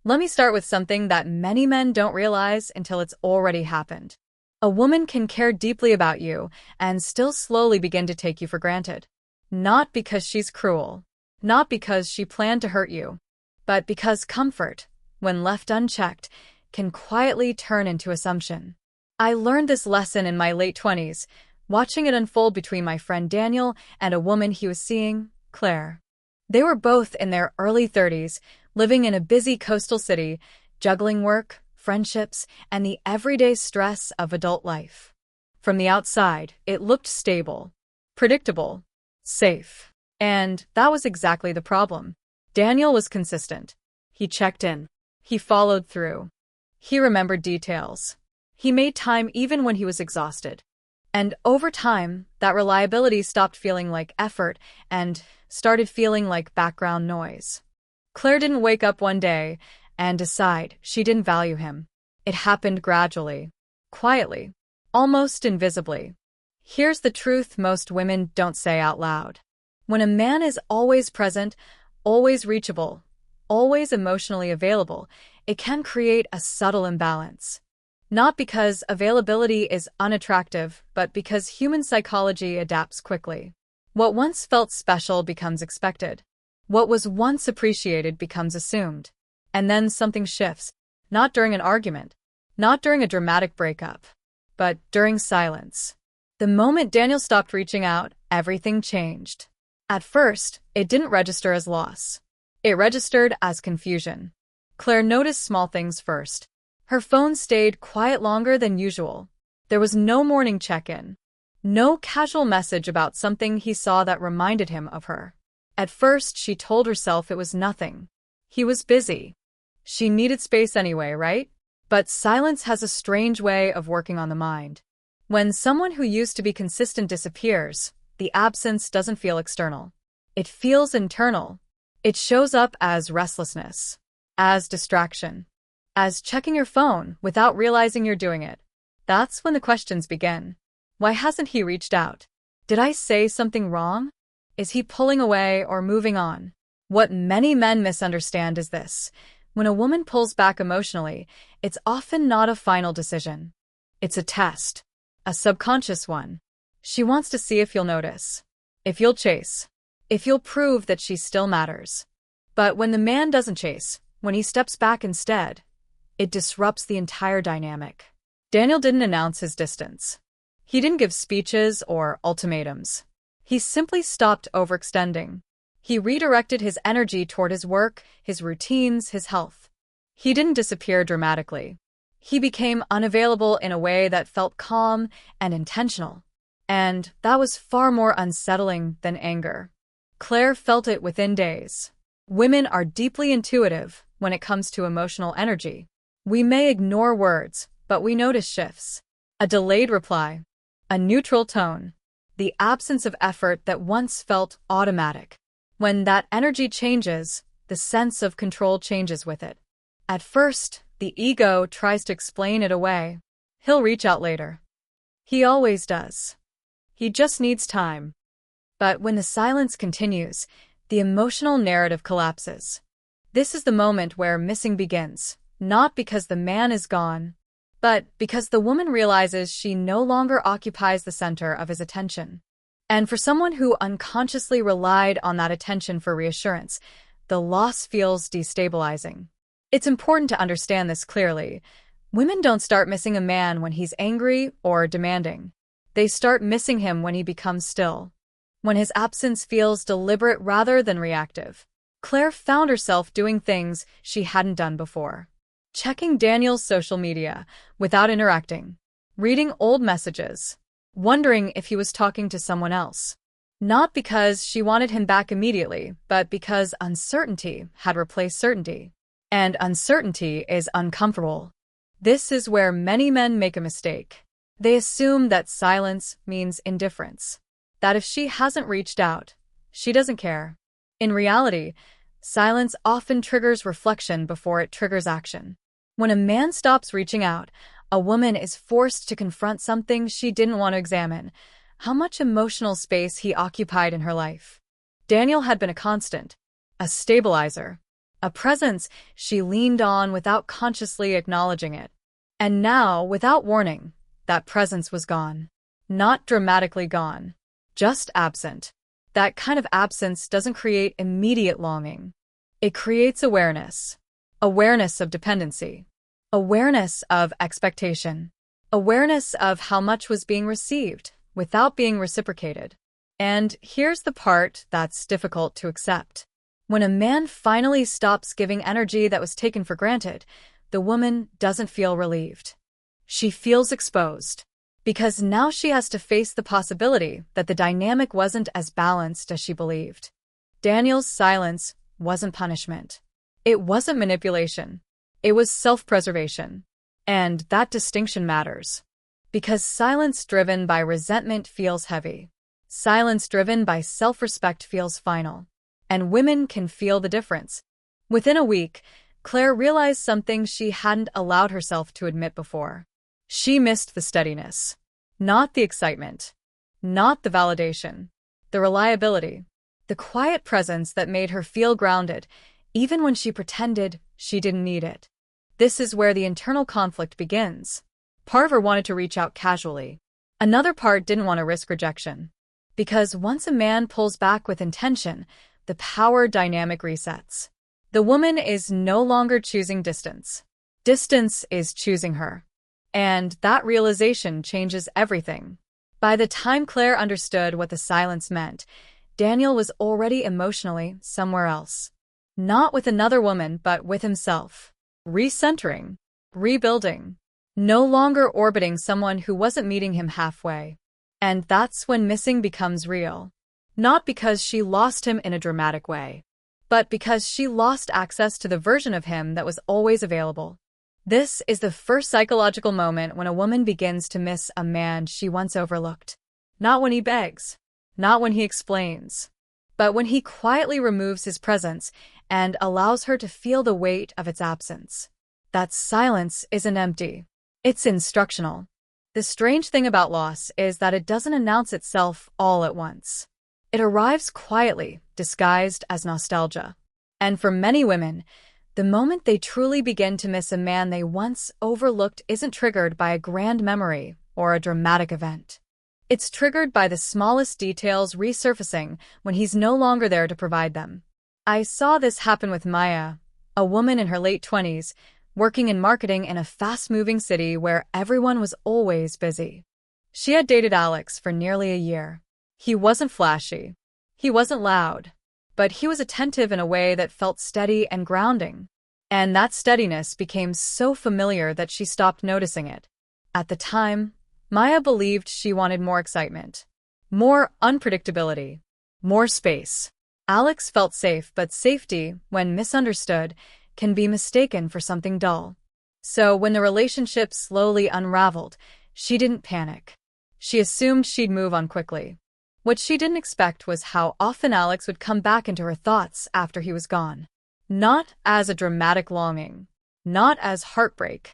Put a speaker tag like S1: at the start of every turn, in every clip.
S1: Let me start with something that many men don't realize until it's already happened. A woman can care deeply about you and still slowly begin to take you for granted. Not because she's cruel, not because she planned to hurt you, but because comfort, when left unchecked, can quietly turn into assumption. I learned this lesson in my late 20s, watching it unfold between my friend Daniel and a woman he was seeing, Claire. They were both in their early 30s, living in a busy coastal city, juggling work, friendships, and the everyday stress of adult life. From the outside, it looked stable, predictable, safe. And that was exactly the problem. Daniel was consistent. He checked in. He followed through. He remembered details. He made time even when he was exhausted. And over time, that reliability stopped feeling like effort and started feeling like background noise. Claire didn't wake up one day and decide she didn't value him. It happened gradually, quietly, almost invisibly. Here's the truth most women don't say out loud. When a man is always present, always reachable, always emotionally available, it can create a subtle imbalance. Not because availability is unattractive, but because human psychology adapts quickly. What once felt special becomes expected. What was once appreciated becomes assumed. And then something shifts, not during an argument, not during a dramatic breakup, but during silence. The moment Daniel stopped reaching out, everything changed. At first, it didn't register as loss. It registered as confusion. Claire noticed small things first. Her phone stayed quiet longer than usual. There was no morning check-in. No casual message about something he saw that reminded him of her. At first, she told herself it was nothing. He was busy. She needed space anyway, right? But silence has a strange way of working on the mind. When someone who used to be consistent disappears, the absence doesn't feel external. It feels internal. It shows up as restlessness, as distraction, as checking your phone without realizing you're doing it. That's when the questions begin. Why hasn't he reached out? Did I say something wrong? Is he pulling away or moving on? What many men misunderstand is this. When a woman pulls back emotionally, it's often not a final decision. It's a test, a subconscious one. She wants to see if you'll notice, if you'll chase, if you'll prove that she still matters. But when the man doesn't chase, when he steps back instead, it disrupts the entire dynamic. Daniel didn't announce his distance. He didn't give speeches or ultimatums. He simply stopped overextending. He redirected his energy toward his work, his routines, his health. He didn't disappear dramatically. He became unavailable in a way that felt calm and intentional. And that was far more unsettling than anger. Claire felt it within days. Women are deeply intuitive when it comes to emotional energy. We may ignore words, but we notice shifts. A delayed reply, a neutral tone, the absence of effort that once felt automatic. When that energy changes, the sense of control changes with it. At first, the ego tries to explain it away. He'll reach out later. He always does. He just needs time. But when the silence continues, the emotional narrative collapses. This is the moment where missing begins, not because the man is gone, but because the woman realizes she no longer occupies the center of his attention. And for someone who unconsciously relied on that attention for reassurance, the loss feels destabilizing. It's important to understand this clearly. Women don't start missing a man when he's angry or demanding. They start missing him when he becomes still, when his absence feels deliberate rather than reactive. Claire found herself doing things she hadn't done before. Checking Daniel's social media without interacting, reading old messages, wondering if he was talking to someone else. Not because she wanted him back immediately, but because uncertainty had replaced certainty. And uncertainty is uncomfortable. This is where many men make a mistake. They assume that silence means indifference, that if she hasn't reached out, she doesn't care. In reality, silence often triggers reflection before it triggers action. When a man stops reaching out, a woman is forced to confront something she didn't want to examine: how much emotional space he occupied in her life. Daniel had been a constant, a stabilizer. a presence she leaned on without consciously acknowledging it. And now, without warning, that presence was gone. Not dramatically gone, just absent. That kind of absence doesn't create immediate longing. It creates awareness. Awareness of dependency. Awareness of expectation. Awareness of how much was being received without being reciprocated. And here's the part that's difficult to accept. When a man finally stops giving energy that was taken for granted, the woman doesn't feel relieved. She feels exposed. Because now she has to face the possibility that the dynamic wasn't as balanced as she believed. Daniel's silence wasn't punishment. It wasn't manipulation. It was self-preservation. And that distinction matters. Because silence driven by resentment feels heavy. Silence driven by self-respect feels final. And women can feel the difference. Within a week, Claire realized something she hadn't allowed herself to admit before. She missed the steadiness. Not the excitement. Not the validation. The reliability. The quiet presence that made her feel grounded, even when she pretended she didn't need it. This is where the internal conflict begins. Part of her wanted to reach out casually. Another part didn't want to risk rejection. Because once a man pulls back with intention, the power dynamic resets. The woman is no longer choosing distance. Distance is choosing her. And that realization changes everything. By the time Claire understood what the silence meant, Daniel was already emotionally somewhere else. Not with another woman, but with himself. Recentering. Rebuilding. No longer orbiting someone who wasn't meeting him halfway. And that's when missing becomes real. Not because she lost him in a dramatic way, but because she lost access to the version of him that was always available. This is the first psychological moment when a woman begins to miss a man she once overlooked. Not when he begs, not when he explains, but when he quietly removes his presence and allows her to feel the weight of its absence. That silence isn't empty. It's instructional. The strange thing about loss is that it doesn't announce itself all at once. It arrives quietly, disguised as nostalgia. And for many women, the moment they truly begin to miss a man they once overlooked isn't triggered by a grand memory or a dramatic event. It's triggered by the smallest details resurfacing when he's no longer there to provide them. I saw this happen with Maya, a woman in her late 20s, working in marketing in a fast-moving city where everyone was always busy. She had dated Alex for nearly a year. He wasn't flashy. He wasn't loud. But he was attentive in a way that felt steady and grounding. And that steadiness became so familiar that she stopped noticing it. At the time, Maya believed she wanted more excitement, more unpredictability, more space. Alex felt safe, but safety, when misunderstood, can be mistaken for something dull. So when the relationship slowly unraveled, she didn't panic. She assumed she'd move on quickly. What she didn't expect was how often Alex would come back into her thoughts after he was gone. Not as a dramatic longing, not as heartbreak,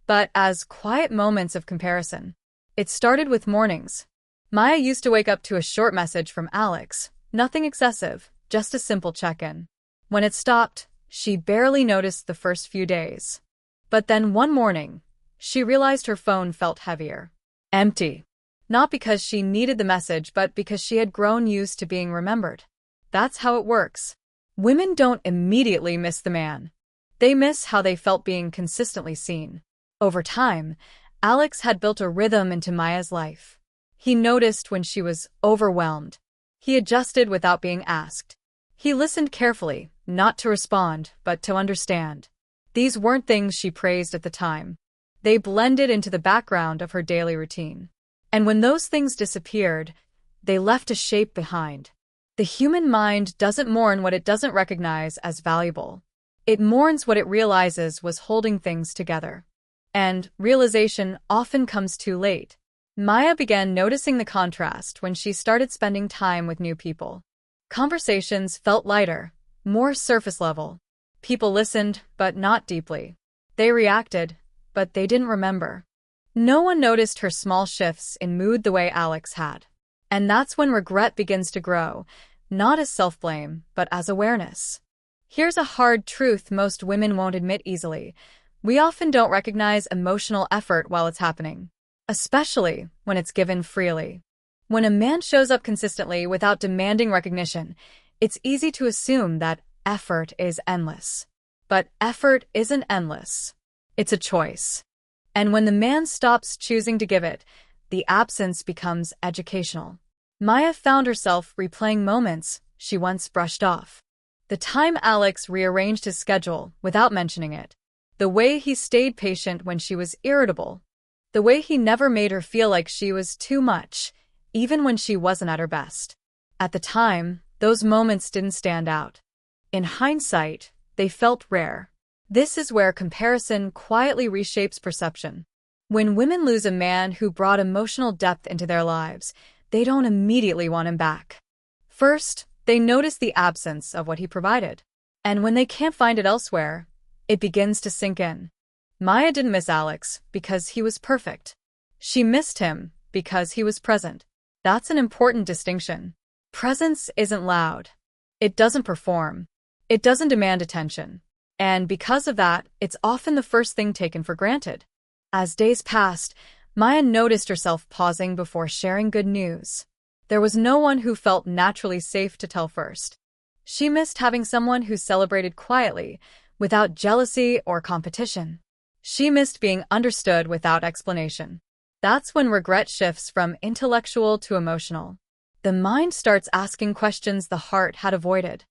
S1: but as quiet moments of comparison. It started with mornings. Maya used to wake up to a short message from Alex, nothing excessive, just a simple check-in. When it stopped, she barely noticed the first few days. But then one morning, she realized her phone felt heavier. Empty. Not because she needed the message, but because she had grown used to being remembered. That's how it works. Women don't immediately miss the man. They miss how they felt being consistently seen. Over time, Alex had built a rhythm into Maya's life. He noticed when she was overwhelmed. He adjusted without being asked. He listened carefully, not to respond, but to understand. These weren't things she praised at the time. They blended into the background of her daily routine. And when those things disappeared, they left a shape behind. The human mind doesn't mourn what it doesn't recognize as valuable. It mourns what it realizes was holding things together. And realization often comes too late. Maya began noticing the contrast when she started spending time with new people. Conversations felt lighter, more surface level. People listened, but not deeply. They reacted, but they didn't remember. No one noticed her small shifts in mood the way Alex had. And that's when regret begins to grow, not as self-blame, but as awareness. Here's a hard truth most women won't admit easily. We often don't recognize emotional effort while it's happening, especially when it's given freely. When a man shows up consistently without demanding recognition, it's easy to assume that effort is endless. But effort isn't endless. It's a choice. And when the man stops choosing to give it, the absence becomes educational. Maya found herself replaying moments she once brushed off. The time Alex rearranged his schedule without mentioning it. The way he stayed patient when she was irritable. The way he never made her feel like she was too much, even when she wasn't at her best. At the time, those moments didn't stand out. In hindsight, they felt rare. This is where comparison quietly reshapes perception. When women lose a man who brought emotional depth into their lives, they don't immediately want him back. First, they notice the absence of what he provided. And when they can't find it elsewhere, it begins to sink in. Maya didn't miss Alex because he was perfect. She missed him because he was present. That's an important distinction. Presence isn't loud. It doesn't perform. It doesn't demand attention. And because of that, it's often the first thing taken for granted. As days passed, Maya noticed herself pausing before sharing good news. There was no one who felt naturally safe to tell first. She missed having someone who celebrated quietly, without jealousy or competition. She missed being understood without explanation. That's when regret shifts from intellectual to emotional. The mind starts asking questions the heart had avoided.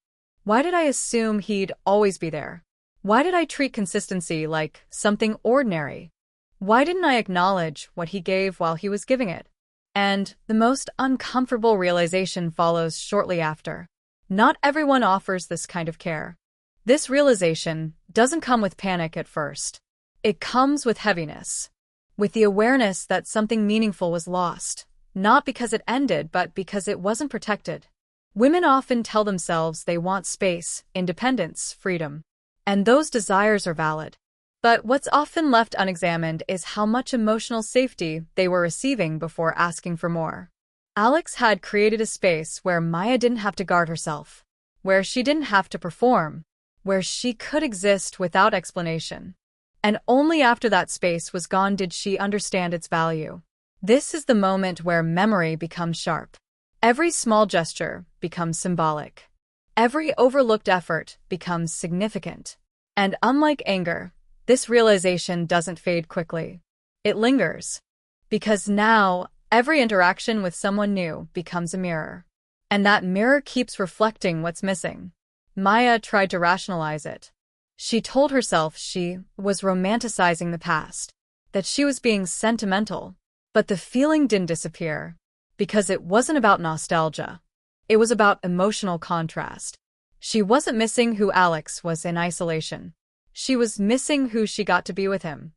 S1: Why did I assume he'd always be there? Why did I treat consistency like something ordinary? Why didn't I acknowledge what he gave while he was giving it? And the most uncomfortable realization follows shortly after. Not everyone offers this kind of care. This realization doesn't come with panic at first. It comes with heaviness, with the awareness that something meaningful was lost, not because it ended, but because it wasn't protected. Women often tell themselves they want space, independence, freedom, and those desires are valid. But what's often left unexamined is how much emotional safety they were receiving before asking for more. Alex had created a space where Maya didn't have to guard herself, where she didn't have to perform, where she could exist without explanation. And only after that space was gone did she understand its value. This is the moment where memory becomes sharp. Every small gesture becomes symbolic. Every overlooked effort becomes significant. And unlike anger, this realization doesn't fade quickly. It lingers. Because now, every interaction with someone new becomes a mirror. And that mirror keeps reflecting what's missing. Maya tried to rationalize it. She told herself she was romanticizing the past, that she was being sentimental. But the feeling didn't disappear, because it wasn't about nostalgia. It was about emotional contrast. She wasn't missing who Alex was in isolation. She was missing who she got to be with him.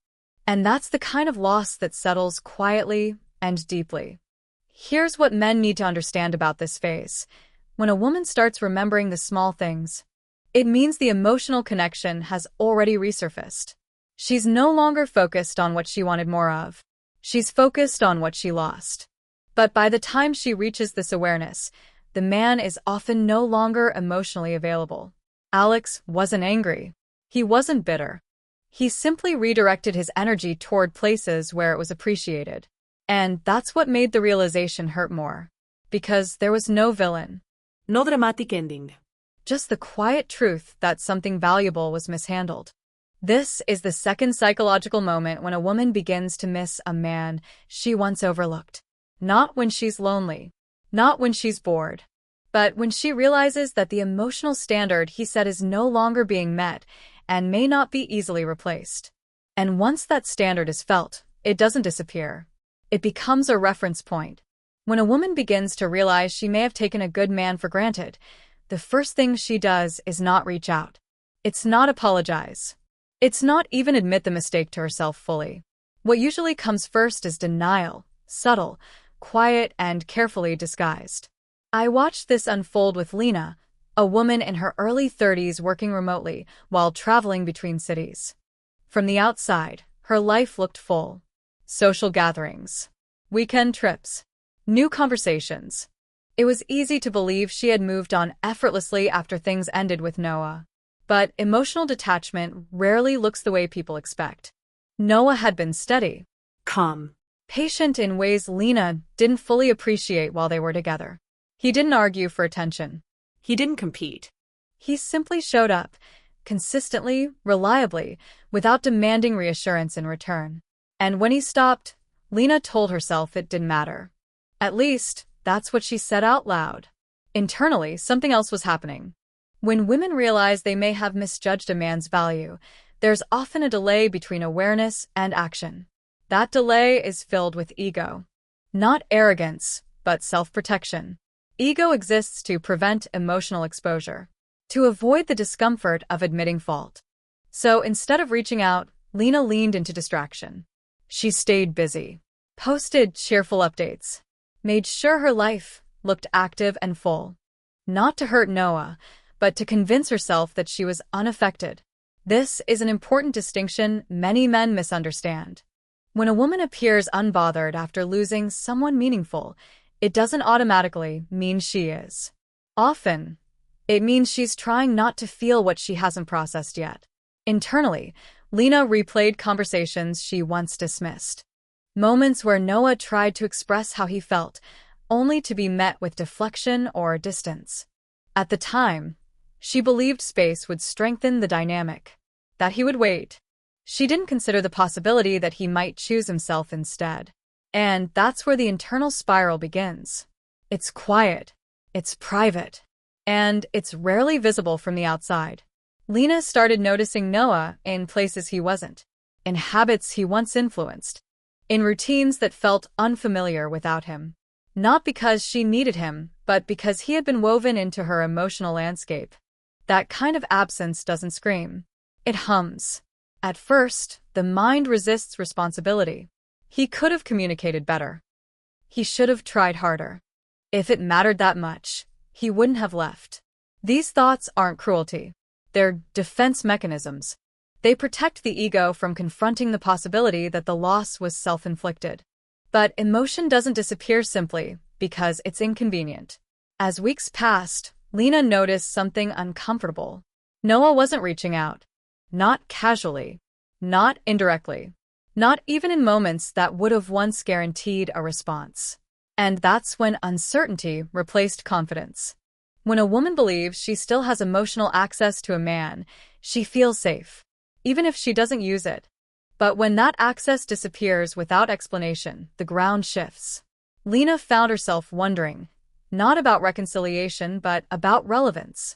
S1: And that's the kind of loss that settles quietly and deeply. Here's what men need to understand about this phase. When a woman starts remembering the small things, it means the emotional connection has already resurfaced. She's no longer focused on what she wanted more of. She's focused on what she lost. But by the time she reaches this awareness, the man is often no longer emotionally available. Alex wasn't angry. He wasn't bitter. He simply redirected his energy toward places where it was appreciated. And that's what made the realization hurt more. Because there was no villain.
S2: No dramatic ending.
S1: Just the quiet truth that something valuable was mishandled. This is the second psychological moment when a woman begins to miss a man she once overlooked. Not when she's lonely. Not when she's bored. But when she realizes that the emotional standard he set is no longer being met and may not be easily replaced. And once that standard is felt, it doesn't disappear. It becomes a reference point. When a woman begins to realize she may have taken a good man for granted, the first thing she does is not reach out. It's not apologize. It's not even admit the mistake to herself fully. What usually comes first is denial, subtle, quiet, and carefully disguised. I watched this unfold with Lena, a woman in her early 30s working remotely while traveling between cities. From the outside, her life looked full. Social gatherings, weekend trips, new conversations. It was easy to believe she had moved on effortlessly after things ended with Noah. But emotional detachment rarely looks the way people expect. Noah had been steady,
S2: Calm.
S1: patient in ways Lena didn't fully appreciate while they were together. He didn't argue for attention.
S2: He didn't compete.
S1: He simply showed up, consistently, reliably, without demanding reassurance in return. And when he stopped, Lena told herself it didn't matter. At least, that's what she said out loud. Internally, something else was happening. When women realize they may have misjudged a man's value, there's often a delay between awareness and action. That delay is filled with ego. Not arrogance, but self-protection. Ego exists to prevent emotional exposure, to avoid the discomfort of admitting fault. So instead of reaching out, Lena leaned into distraction. She stayed busy, posted cheerful updates, made sure her life looked active and full. Not to hurt Noah, but to convince herself that she was unaffected. This is an important distinction many men misunderstand. When a woman appears unbothered after losing someone meaningful, it doesn't automatically mean she is. Often, it means she's trying not to feel what she hasn't processed yet. Internally, Lena replayed conversations she once dismissed. Moments where Noah tried to express how he felt, only to be met with deflection or distance. At the time, she believed space would strengthen the dynamic, that he would wait. She didn't consider the possibility that he might choose himself instead. And that's where the internal spiral begins. It's quiet, it's private, and it's rarely visible from the outside. Lena started noticing Noah in places he wasn't, in habits he once influenced, in routines that felt unfamiliar without him. Not because she needed him, but because he had been woven into her emotional landscape. That kind of absence doesn't scream. It hums. At first, the mind resists responsibility. He could have communicated better. He should have tried harder. If it mattered that much, he wouldn't have left. These thoughts aren't cruelty. They're defense mechanisms. They protect the ego from confronting the possibility that the loss was self-inflicted. But emotion doesn't disappear simply because it's inconvenient. As weeks passed, Lena noticed something uncomfortable. Noah wasn't reaching out. Not casually. Not indirectly. Not even in moments that would have once guaranteed a response. And that's when uncertainty replaced confidence. When a woman believes she still has emotional access to a man, she feels safe, even if she doesn't use it. But when that access disappears without explanation, the ground shifts. Lena found herself wondering, not about reconciliation, but about relevance.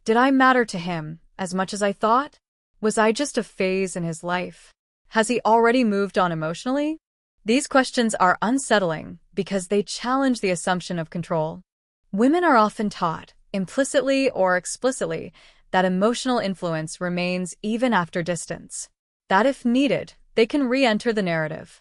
S1: Did I matter to him as much as I thought? Was I just a phase in his life? Has he already moved on emotionally? These questions are unsettling because they challenge the assumption of control. Women are often taught, implicitly or explicitly, that emotional influence remains even after distance. That if needed, they can re-enter the narrative.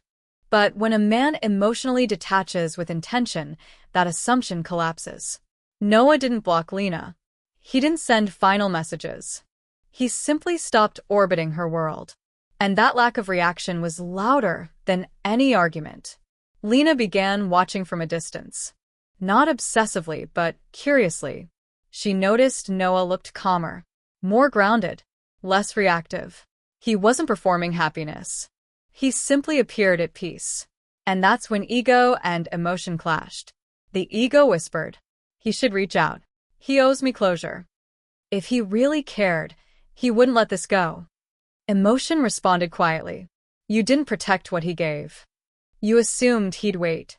S1: But when a man emotionally detaches with intention, that assumption collapses. Noah didn't block Lena. He didn't send final messages. He simply stopped orbiting her world. And that lack of reaction was louder than any argument. Lena began watching from a distance. Not obsessively, but curiously. She noticed Noah looked calmer, more grounded, less reactive. He wasn't performing happiness. He simply appeared at peace. And that's when ego and emotion clashed. The ego whispered, he should reach out. He owes me closure. If he really cared, he wouldn't let this go. Emotion responded quietly. You didn't protect what he gave. You assumed he'd wait.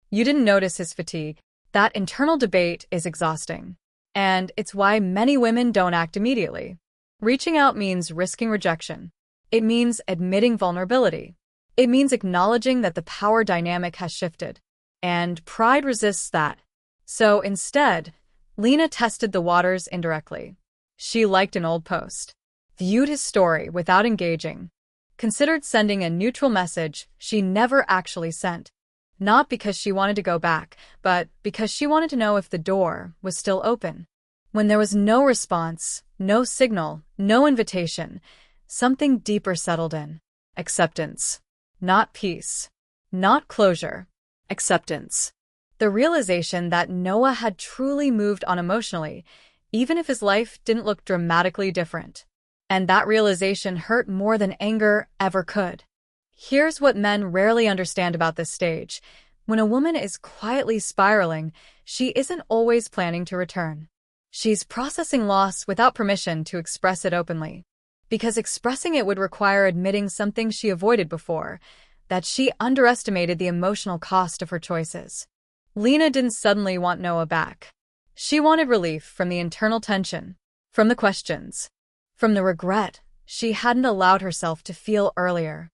S1: You didn't notice his fatigue. That internal debate is exhausting. And it's why many women don't act immediately. Reaching out means risking rejection. It means admitting vulnerability. It means acknowledging that the power dynamic has shifted. And pride resists that. So instead, Lena tested the waters indirectly. She liked an old post, viewed his story without engaging, considered sending a neutral message she never actually sent. Not because she wanted to go back, but because she wanted to know if the door was still open. When there was no response, no signal, no invitation, something deeper settled in. Acceptance. Not peace. Not closure. Acceptance. The realization that Noah had truly moved on emotionally, even if his life didn't look dramatically different. And that realization hurt more than anger ever could. Here's what men rarely understand about this stage. When a woman is quietly spiraling, she isn't always planning to return. She's processing loss without permission to express it openly. Because expressing it would require admitting something she avoided before, that she underestimated the emotional cost of her choices. Lena didn't suddenly want Noah back. She wanted relief from the internal tension, from the questions, from the regret she hadn't allowed herself to feel earlier.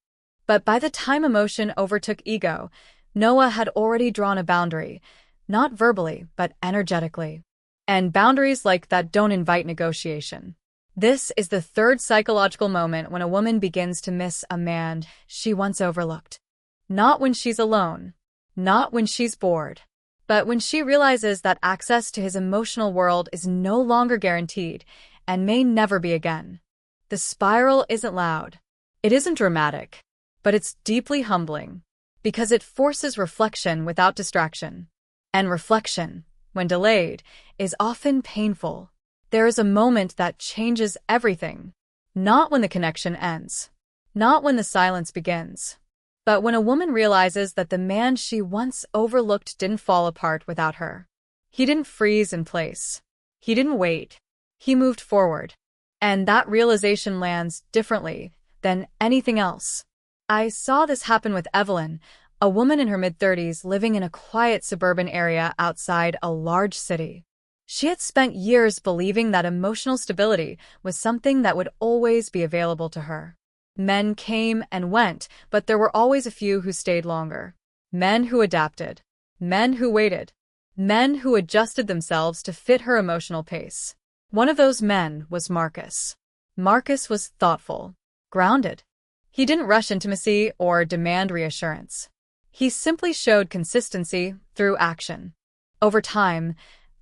S1: But by the time emotion overtook ego, Noah had already drawn a boundary, not verbally, but energetically. And boundaries like that don't invite negotiation. This is the third psychological moment when a woman begins to miss a man she once overlooked. Not when she's alone, not when she's bored, but when she realizes that access to his emotional world is no longer guaranteed and may never be again. The spiral isn't loud. It isn't dramatic, but it's deeply humbling, because it forces reflection without distraction. And reflection, when delayed, is often painful. There is a moment that changes everything. Not when the connection ends. Not when the silence begins. But when a woman realizes that the man she once overlooked didn't fall apart without her. He didn't freeze in place. He didn't wait. He moved forward. And that realization lands differently than anything else. I saw this happen with Evelyn, a woman in her mid-30s living in a quiet suburban area outside a large city. She had spent years believing that emotional stability was something that would always be available to her. Men came and went, but there were always a few who stayed longer. Men who adapted. Men who waited. Men who adjusted themselves to fit her emotional pace. One of those men was Marcus. Marcus was thoughtful, grounded. He didn't rush intimacy or demand reassurance. He simply showed consistency through action. Over time,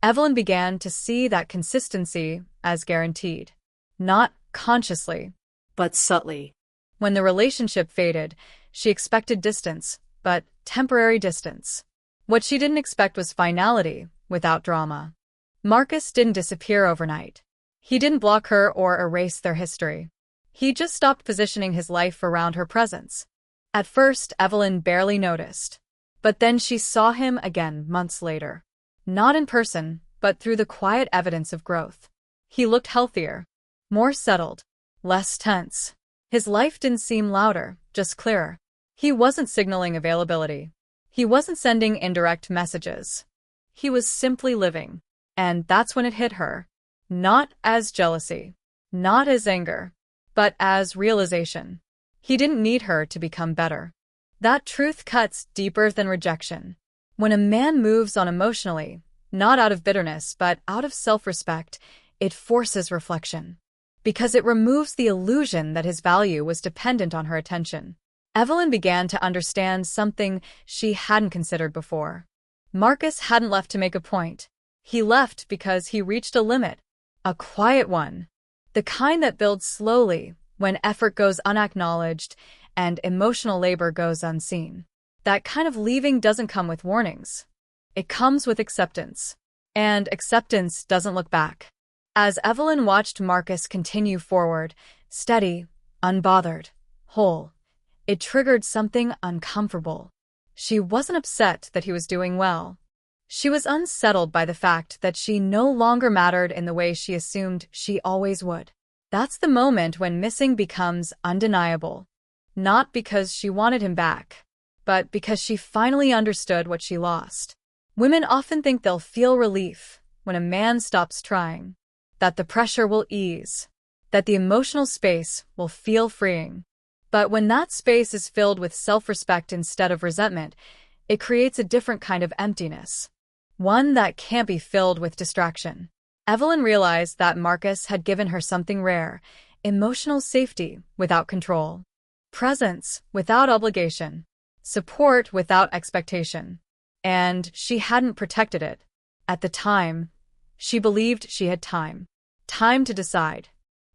S1: Evelyn began to see that consistency as guaranteed. Not consciously,
S2: but subtly.
S1: When the relationship faded, she expected distance, but temporary distance. What she didn't expect was finality without drama. Marcus didn't disappear overnight. He didn't block her or erase their history. He just stopped positioning his life around her presence. At first, Evelyn barely noticed. But then she saw him again months later. Not in person, but through the quiet evidence of growth. He looked healthier, more settled, less tense. His life didn't seem louder, just clearer. He wasn't signaling availability. He wasn't sending indirect messages. He was simply living. And that's when it hit her. Not as jealousy, not as anger, but as realization. He didn't need her to become better. That truth cuts deeper than rejection. When a man moves on emotionally, not out of bitterness but out of self-respect, it forces reflection. Because it removes the illusion that his value was dependent on her attention. Evelyn began to understand something she hadn't considered before. Marcus hadn't left to make a point. He left because he reached a limit. A quiet one. The kind that builds slowly when effort goes unacknowledged and emotional labor goes unseen. That kind of leaving doesn't come with warnings. It comes with acceptance. And acceptance doesn't look back. As Evelyn watched Marcus continue forward, steady, unbothered, whole, it triggered something uncomfortable. She wasn't upset that he was doing well. She was unsettled by the fact that she no longer mattered in the way she assumed she always would. That's the moment when missing becomes undeniable. Not because she wanted him back, but because she finally understood what she lost. Women often think they'll feel relief when a man stops trying, that the pressure will ease, that the emotional space will feel freeing. But when that space is filled with self-respect instead of resentment, it creates a different kind of emptiness. One that can't be filled with distraction. Evelyn realized that Marcus had given her something rare, emotional safety without control, presence without obligation, support without expectation. And she hadn't protected it. At the time, she believed she had time. Time to decide.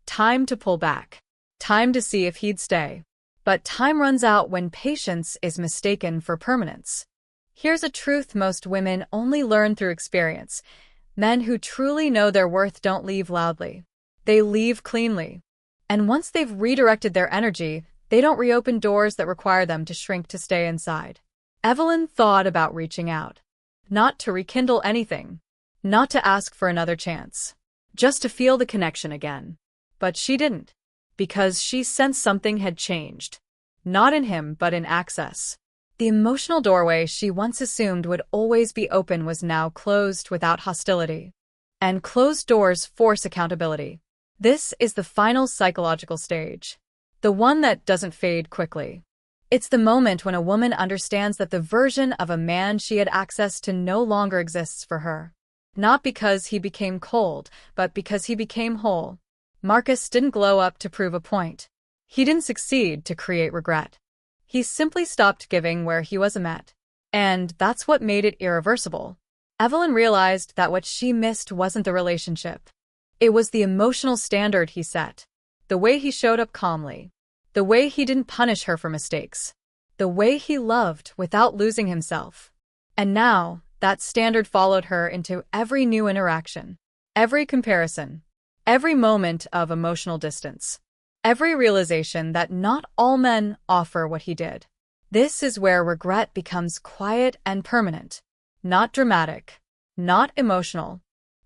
S1: Time to pull back. Time to see if he'd stay. But time runs out when patience is mistaken for permanence. Here's a truth most women only learn through experience. Men who truly know their worth don't leave loudly. They leave cleanly. And once they've redirected their energy, they don't reopen doors that require them to shrink to stay inside. Evelyn thought about reaching out. Not to rekindle anything. Not to ask for another chance. Just to feel the connection again. But she didn't. Because she sensed something had changed. Not in him, but in access. The emotional doorway she once assumed would always be open was now closed without hostility. And closed doors force accountability. This is the final psychological stage. The one that doesn't fade quickly. It's the moment when a woman understands that the version of a man she had access to no longer exists for her. Not because he became cold, but because he became whole. Marcus didn't glow up to prove a point. He didn't succeed to create regret. He simply stopped giving where he was met. And that's what made it irreversible. Evelyn realized that what she missed wasn't the relationship. It was the emotional standard he set. The way he showed up calmly. The way he didn't punish her for mistakes. The way he loved without losing himself. And now, that standard followed her into every new interaction. Every comparison. Every moment of emotional distance. Every realization that not all men offer what he did. This is where regret becomes quiet and permanent. Not dramatic. Not emotional.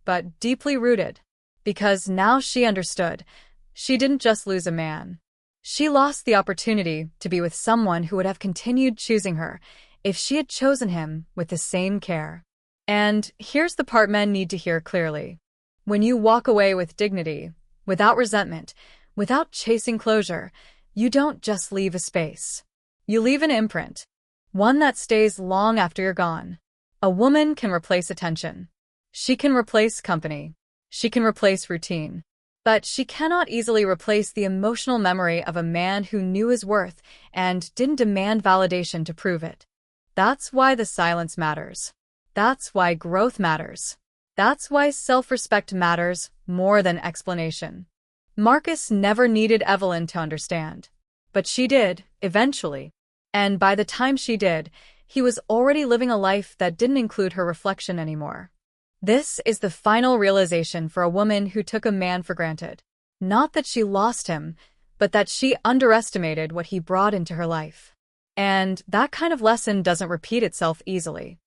S1: But deeply rooted. Because now she understood. She didn't just lose a man. She lost the opportunity to be with someone who would have continued choosing her if she had chosen him with the same care. And here's the part men need to hear clearly. When you walk away with dignity, without resentment, without chasing closure, you don't just leave a space. You leave an imprint. One that stays long after you're gone. A woman can replace attention. She can replace company. She can replace routine. But she cannot easily replace the emotional memory of a man who knew his worth and didn't demand validation to prove it. That's why the silence matters. That's why growth matters. That's why self-respect matters more than explanation. Marcus never needed Evelyn to understand. But she did, eventually. And by the time she did, he was already living a life that didn't include her reflection anymore. This is the final realization for a woman who took a man for granted. Not that she lost him, but that she underestimated what he brought into her life. And that kind of lesson doesn't repeat itself easily.